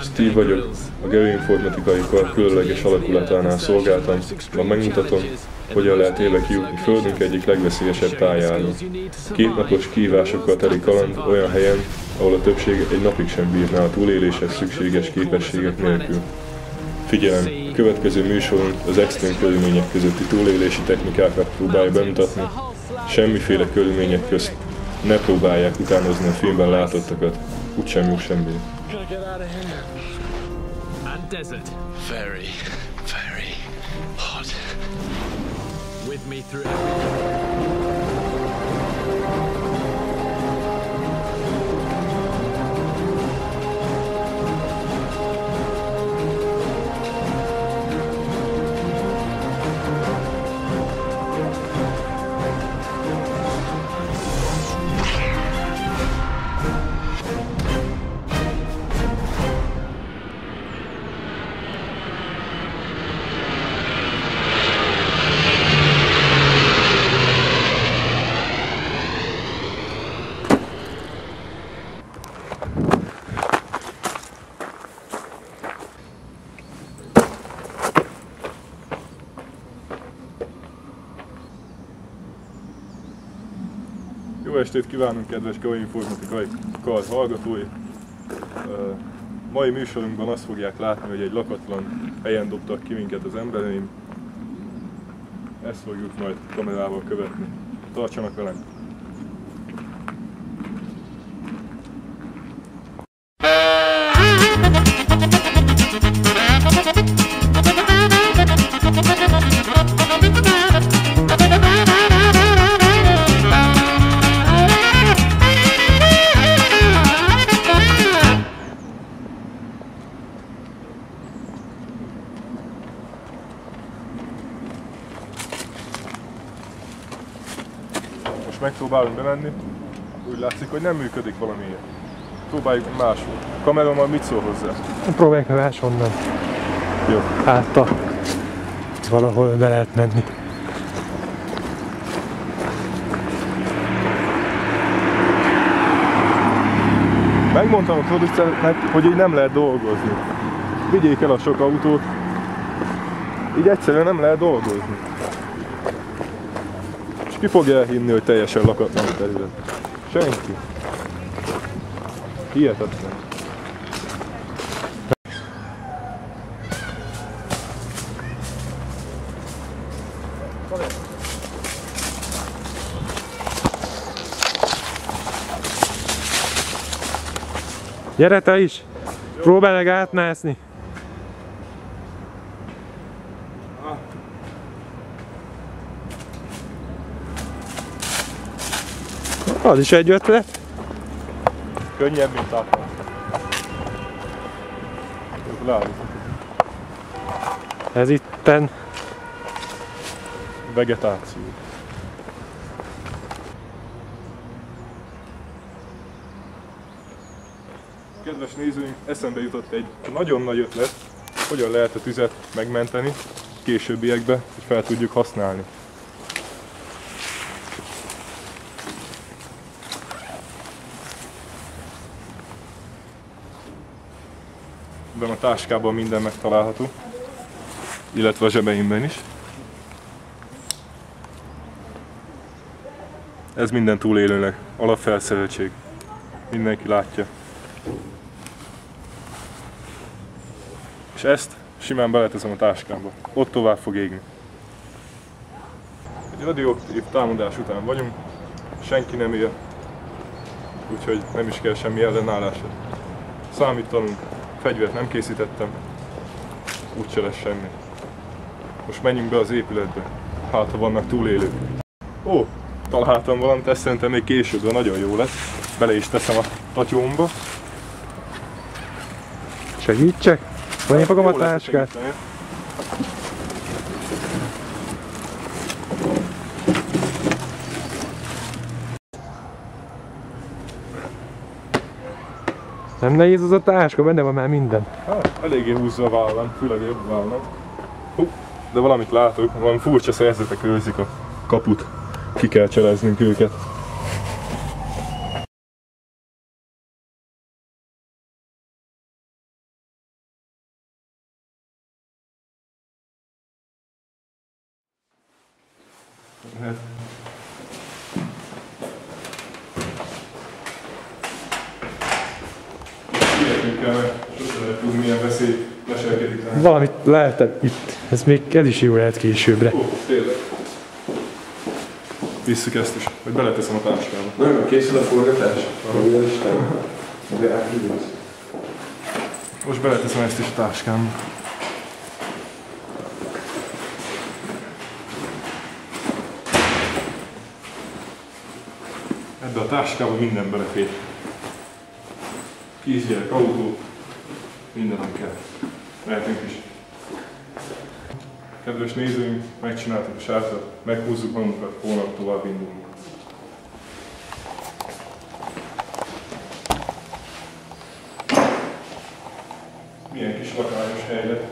Steve vagyok, a geoinformatikai kar különleges alakulatánál szolgáltam, ma megmutatom, hogyan lehet élve kijutni Földünk egyik legveszélyesebb tájáról. 2 napos kihívásokkal teli kaland olyan helyen, ahol a többség egy napig sem bírná a túléléshez szükséges képességek nélkül. Figyelem! A következő műsorunk az extrém körülmények közötti túlélési technikákat próbálja bemutatni. Semmiféle körülmények közt ne próbálják utánozni a filmben látottakat, úgysem jó semmi. Very, very hot. With me through everything. Jó estét kívánunk, kedves geoinformatikai kar hallgatói! Mai műsorunkban azt fogják látni, hogy egy lakatlan helyen dobtak ki minket az embereim. Ezt fogjuk majd kamerával követni. Tartsanak velem! Most megpróbálunk bemenni, úgy látszik, hogy nem működik valamiért. Próbáljuk máshol. A kameraman mit szól hozzá? Próbáljuk meg máshonnan. Jó. Hát valahol be lehet menni. Megmondtam a producernek, hogy így nem lehet dolgozni. Vigyék el a sok autót. Így egyszerűen nem lehet dolgozni. És ki fogja elhinni, hogy teljesen lakatlan terület? Senki. Hihetetlen. Gyere te is! Próbálj meg átmászni! Az is egy ötlet. Könnyebb, mint átmászni. Ez itten vegetáció. Kedves nézőink, eszembe jutott egy nagyon nagy ötlet, hogyan lehet a tüzet megmenteni későbbiekben, hogy fel tudjuk használni. Ebben a táskában minden megtalálható, illetve a zsebeimben is. Ez minden túlélőnek alapfelszereltség. Mindenki látja. És ezt simán beleteszem a táskámba. Ott tovább fog égni. Egy radioaktív támadás után vagyunk, senki nem él, úgyhogy nem is kell semmi ellenállásra. Számítanunk, fegyvert nem készítettem, úgyse lesz semmi. Most menjünk be az épületbe, hát ha vannak túlélők. Ó, találtam valamit, ezt szerintem még később, de nagyon jó lesz. Bele is teszem a tatyómba. Segítsek? Vagy én fogom a táskát? Nem nehéz az a táska, benne van már minden. Hát, eléggé húzza a vállam, főleg jobb vállam. De valamit látok, valami furcsa szerzetek őrzik a kaput. Ki kell cseleznünk őket. lehet. Ilyetünk kell, mert sosem lehet tudni, milyen veszély leselkedik rá. Valamit lehetett itt. Ez is jó lehet későbbre. Ó, tényleg. Visszük ezt is, hogy beleteszem a táskába. Nem, készül a forgatás? Isten. De elhívsz. Most beleteszem ezt is a táskámba. Ebbe a táskába minden belefér. Kisgyerek, autó, minden, ami kell. Mehetünk is. Kedves nézőink, megcsináltuk a sátrat, meghúzzuk magunkat, holnap tovább indulunk. Milyen kis lakányos helyzet.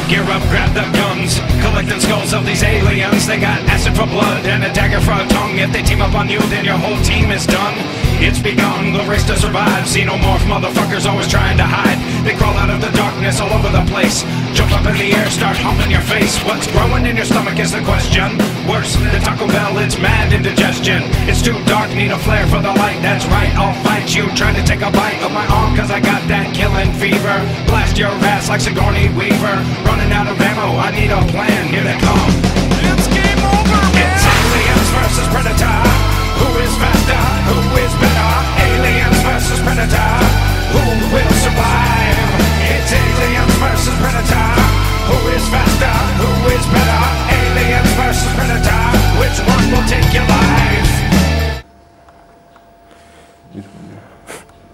Gear up, grab the guns, collecting skulls of these aliens. They got acid for blood and a dagger for a tongue. If they team up on you, then your whole team is done. It's begun, the race to survive. Xenomorph motherfuckers always trying to hide. They crawl out of the darkness all over the place. Jump up in the air, start humping your face. What's growing in your stomach is the question. Worse than Taco Bell, it's mad indigestion. It's too dark, need a flare for the light. That's right, I'll fight you. Trying to take a bite of my arm, cause I got that killing fever. Blast your ass like Sigourney Weaver. Running out of ammo, I need a plan. Here they come. It's game over, man. It's aliens versus Predator. Who is faster? Who is better? Aliens versus Predator. Who will survive? It's aliens versus Predator. Who is faster? Who is better? Aliens versus Predator. Which one will take your life?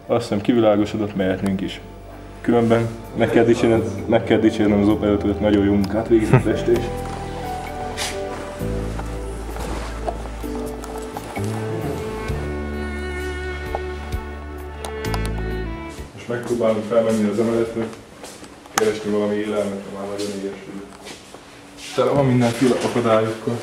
Azt hiszem kivilágosodott, mehetnénk is. Különben meg kell dicsérnem az operatőrt, nagyon jó munkát végzett este is. Most megpróbálunk felmenni az emeletre, keresni valami élelmet, már nagyon éhes vagyok. Tele van mindenféle akadályokkal.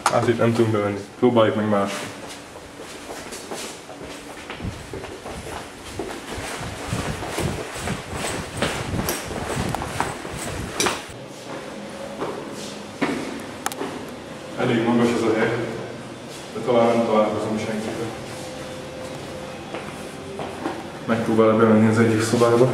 Hát itt nem tudunk bevenni. Próbáljuk meg máskor. Elég magas ez a hely, de talán nem találkozom senkivel. Megpróbálok bemenni az egyik szobába.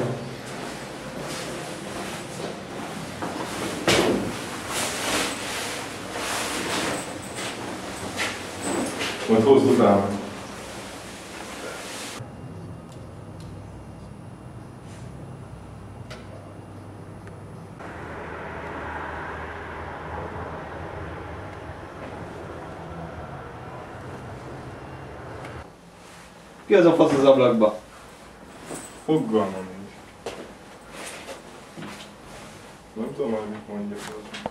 Majd hozd utána. Ki az a fasz az ablakba? Fogalmam nincs. Nem tudom, hogy mit mondjak hozzá.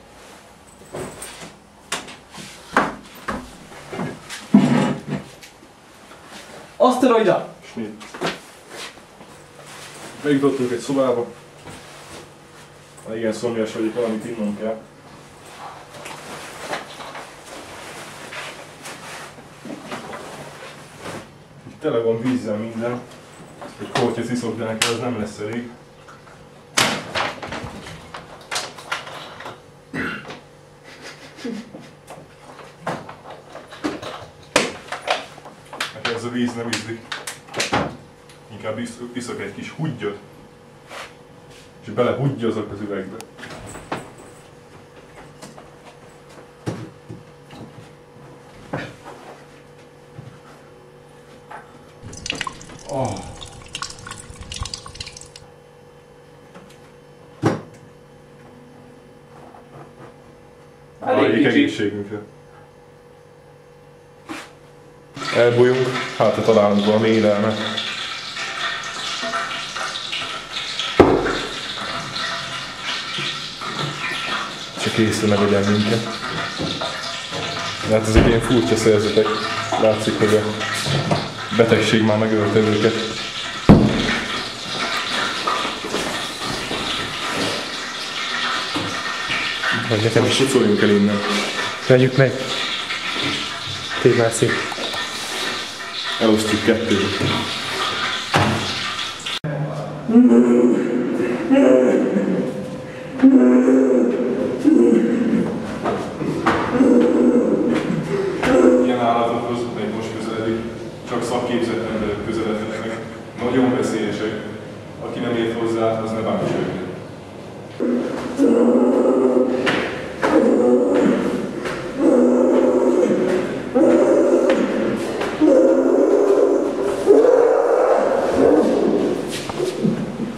Aszteroida! Snit. Bejutottunk egy szobába. Igen, szomjas vagyok, valamit innom kell. Itt tele van vízzel minden. Egy kortyot iszok, de nekem ez nem lesz elég. Nekem ez a víz nem ízlik. Inkább iszok egy kis huggyot. És belehuggyozok az üvegbe. Oh. Elég egészségünkre. Elbújunk, hát ha találunk valami élelmet. Csak észre ne vegyen minket. Hát ezek ilyen furcsa szerzetek. Látszik, hogy a betegség már megölte őket. Vagy nekem is. Szóljunk el innen. Vegyük meg. Témászik. Elosztjuk kettőt. Ilyen állatokhoz még most közeledik, csak szakképzett emberek közeledhetnek meg. Nagyon veszélyesek. Aki nem ért hozzá, az ne bántsa őket.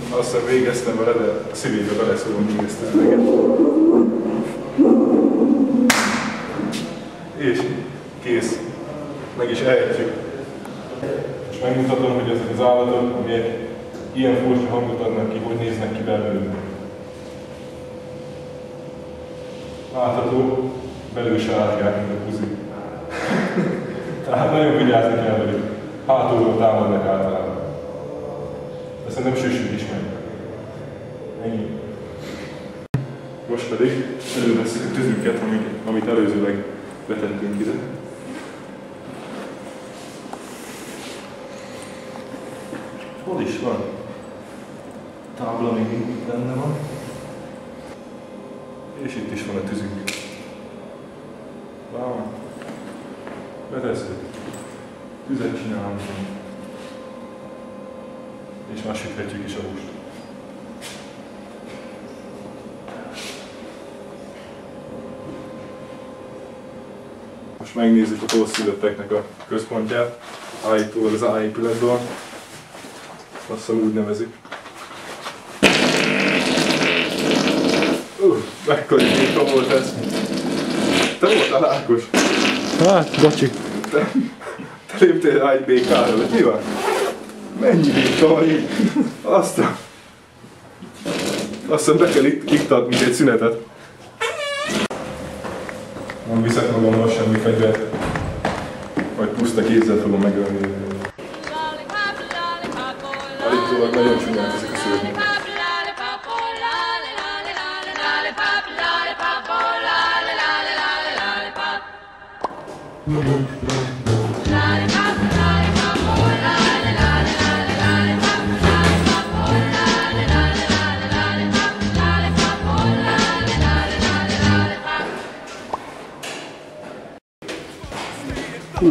Azt hiszem végeztem vele, de a szívébe beleszólom még ezt az eleget. És kész. Meg is ehetjük. És megmutatom, hogy ezek az állatok, amelyek ilyen furcsa hangot adnak ki, hogy néznek ki belőlük. Látható, belül se látják, mint a buzi. Tehát nagyon vigyázni kell velük. Hátulról támadnak általában. De szerintem süssük is meg. Ennyi. Most pedig elővesszük a tüzünket, amit előzőleg betettünk ide. Hol is van? A tábla még mindig benne van. És itt is van a tüzünk. Wow. Betesszük. Tüzet csinálunk. És már süthetjük is a húst. Most megnézzük a torszszülötteknek a központját, állítólag az A épületből. Azt hiszem úgy nevezik. Mekkora béka volt ez? Te voltál Ákos? Hát, bocsi. Te léptél rá egy békára, de mi van? Mennyi béka van így? Azt hiszem be kell iktatni egy szünetet. Nem viszek magammal semmi fegyvert, vagy puszta kézzel fogom megölni. Állítólag nagyon csúnyák ezek a szőrnek.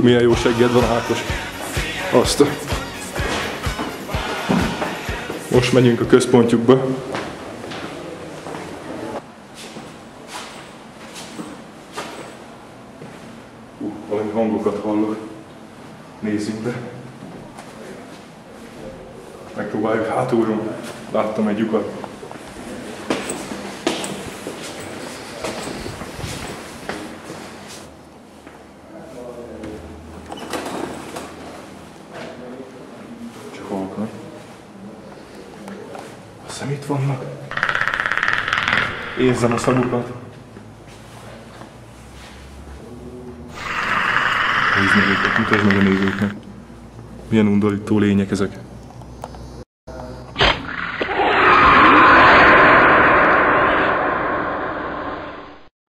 Milyen jó segged van, Ákos. Azt. Most megyünk a központjukba. Valami hangokat hallok. Nézzünk be. Megpróbáljuk hátulról. Láttam egy lyukat. Csak halkan. Azt hiszem itt vannak. Érzem a szagukat. Nézd meg őket, mutasd meg a nézőknek. Milyen undorító lények ezek.